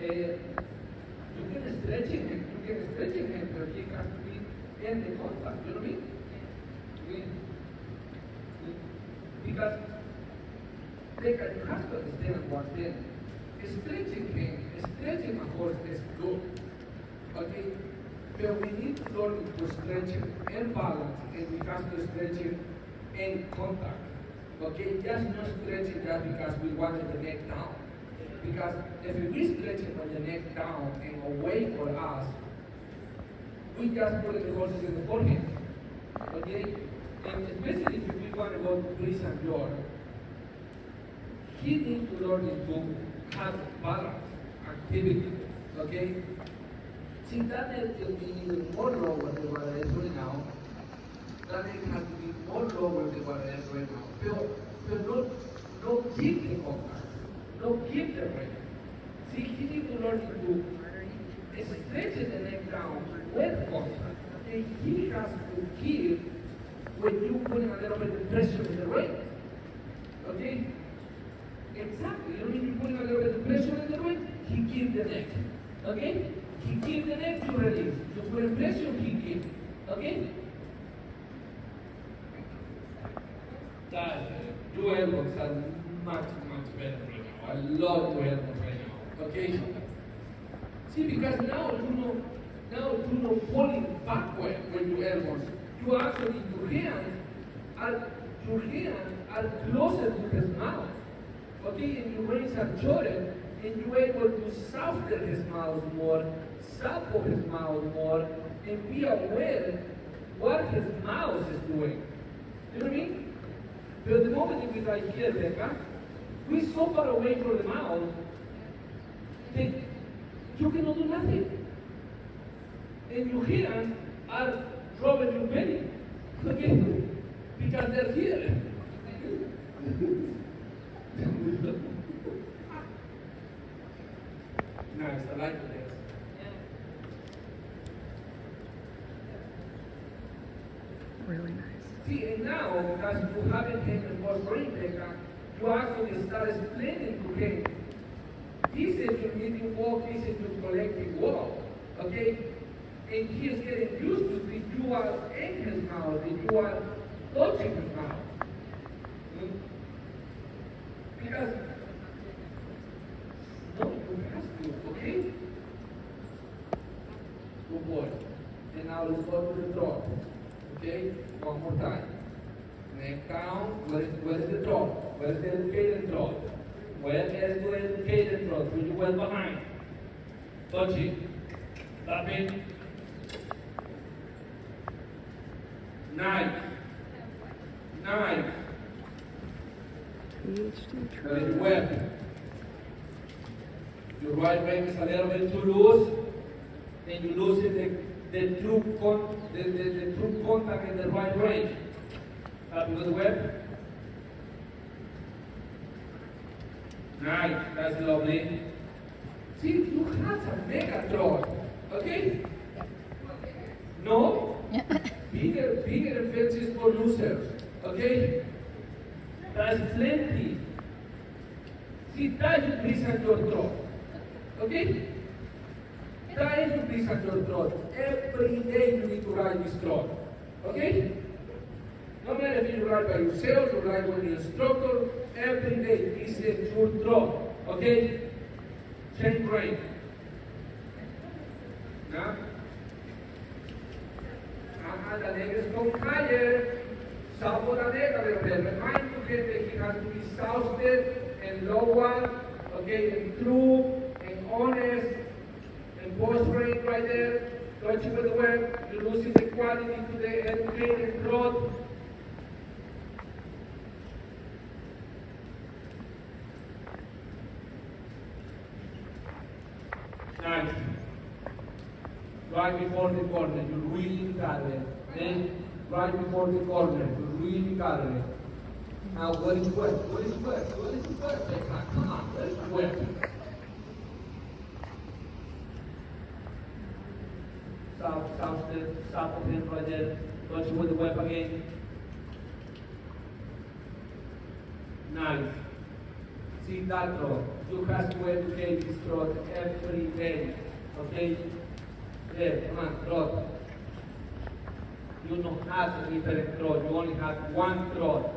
You can stretch him, but he has to be in the contact, you know what I mean? Because you have to understand one thing. Stretching a horse is good. Okay? But we need to learn to stretch him in balance, and we have to stretch him in contact. Okay? Just not stretching that because we wanted the neck down. Because if we stretch it on the neck down and away for us, we just put the horses in the forehead. Okay? And especially if we want to go to Greece and George, he needs to learn to have balance, activity. Okay? See, that needs to be even more lower than what it is right now. That it has to be more lower than what it is right now. But don't keep the contact. Don't keep the weight. See, he needs to learn to stretch the neck down with contact. And he has to keep when you put a little bit of pressure in the weight. Okay? Exactly. You know, if you put a little bit of pressure in the weight, he keeps the neck. Okay? He keeps the neck to release. You put a pressure, he keeps. Okay? Two elbows are much better right now. I love two elbows right now. Okay? See, because now you know pulling backward with your elbows. You actually, your hands are closer to his mouth. Okay? And your reins are shorter, and you're able to soften his mouth more, supple his mouth more, and be aware what his mouth is doing. You know what I mean? But the moment we right here, Becca, we're so far away from the mouth that you cannot do nothing. And your hands are dropping your belly. Okay? Because they're here. Nice, I like this. Really nice. See, and now, because you haven't taken more brain Becca, you actually start explaining to him. He said you need to walk, he said you collective walk. Okay? And he is getting used to that you are in his mouth, that you are touching his mouth. Because, no, you have to, okay? Good boy. And now let's go to the throat. Okay? One more time. Neck down. Where is the throat? Where is the educated throat? Where is the educated throat? Put your well behind. Touch it. Tap it. Nice. Nice. PhD Where is your try. web? Your right wing is a little bit too loose. Then you loosen the true contact in the right range. Happy with the web? Nice, that's lovely. See, you have a mega throat, okay? No? Bigger fences for losers, okay? That's plenty. See, that you please at your throat, okay? Try to please at your throat. Every day you need to ride this throat. Okay? No matter if you ride by yourself or ride with the instructor, every day this is your throat. Okay? Chain brain. Now? The leg is going higher. Salvo the leg a little bit. Remind you that he has to be sounded and lower. Okay? And true and honest. And post-brain right there, touching with the web, you're losing the quality to the educated throat. Nice. Right before the corner, you really got it. Then, right before the corner, you really got it. Now, what is wet? What is wet? What is wet? Come on, what is wet? South of him right there. Touch it with the whip again. Nice. See that road. You have to educate this road every day. Okay? Yeah, come on, road. You don't have a different road. You only have one road.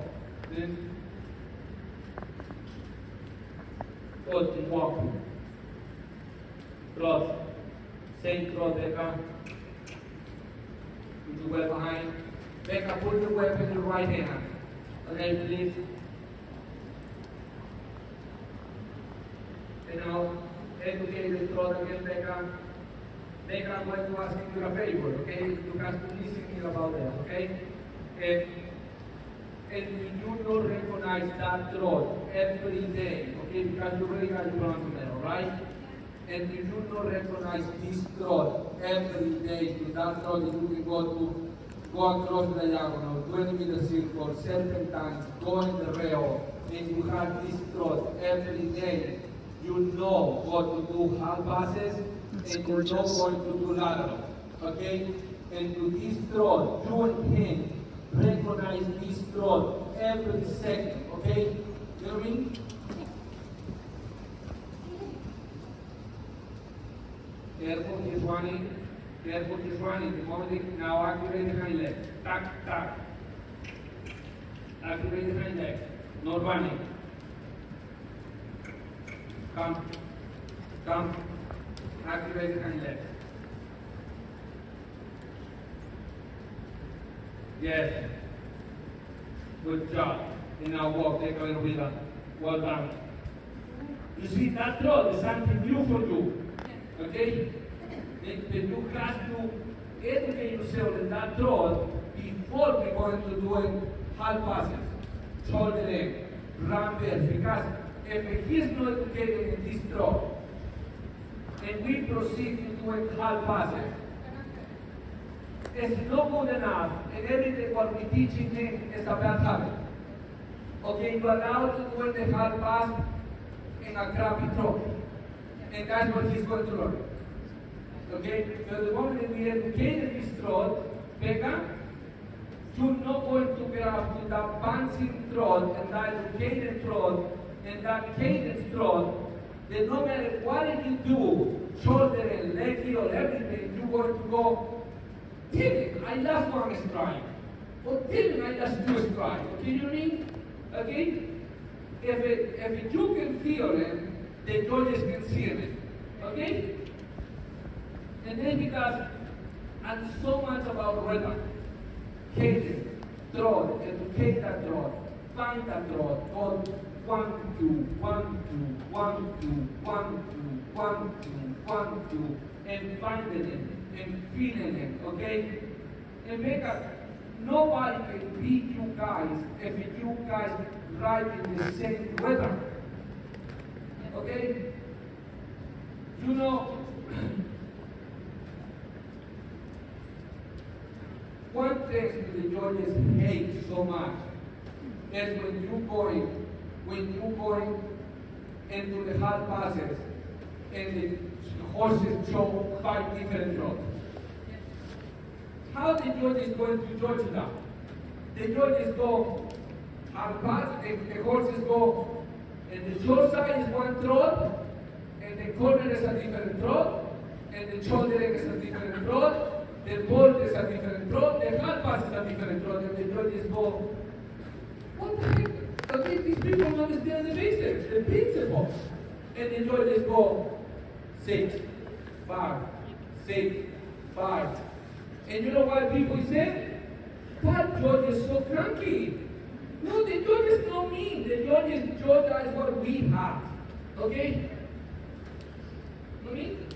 Go to walk. Cross. Same cross, Becca. Put your weapon behind. Becca, put your weapon in the right hand. Okay, please. You know, educate the throat again, Becca. Becca, I'm going to ask you a favor, okay? You have to listen here about that, okay? And you don't recognize that throat every day, okay? Because you really got your bronze medal, right? And if you don't recognize this throat every day, to that throat that you can go across the diagonal, 20-meter circle, 7 times, go in the rail, and you have this throat every day, you know what to do half passes, That's and gorgeous. you know what to do lateral, okay? And to this throat, you and him recognize this throat every second, okay? You know what I mean? Careful, he's running. Careful, he's running. The moment they, now activate the hind leg. Tack, tack. Activate the hind leg. No running. Come. Come. Activate the hind leg. Yes. Good job. And now walk. Take a little bit up. Well done. You see, that throw is something new for you. Okay? That you have to educate yourself in that throw before we're going to do half passes, shoulder leg, run there. Because if he's not educated in this throw, and we proceed to do half passes, it's not good enough, and everything what we're teaching him is a bad habit. Okay, you're allowed to do the half pass in a crappy throw. And that's what he's going to learn. Okay? So the moment that we educated this throat, Becca, you're not going to get up to that bouncing throat and that educated throat and that cadence throat, that no matter what you do, shoulder and leg or everything, you're going to go, damn it, I lost one strike. Or damn it, I lost 2 strikes. Okay, you know what I mean? Okay? If you can feel it, the judges can see it. Okay? And then because I'm so much about rhythm, cadence, throat, educate that throat, find that throat, go 1, 2, 1, 2, 1, 2, 1, 2, 1, 2, 1, 2, and finding it and feeling it, okay? And make us, nobody can beat you guys if you guys ride in the same rhythm. Okay? You know, one thing the judges hate so much is when you're going into the hard passes and the horses show 5 different roads. How the judges going to judge that? The judges go hard pass, the horses go, and the short side is one throat, and the corner is a different throat, and the shoulder leg is a different throat, the bolt is a different throat, the hard pass is a different throat, and the judges go, what the heck? Okay, these people don't understand the basics, the principles. And the judges go, 6, 5, 6, 5. And you know why people say? That judge is so cranky. No, the judges don't mean. The judges judge us what we have. Okay? You know what I mean?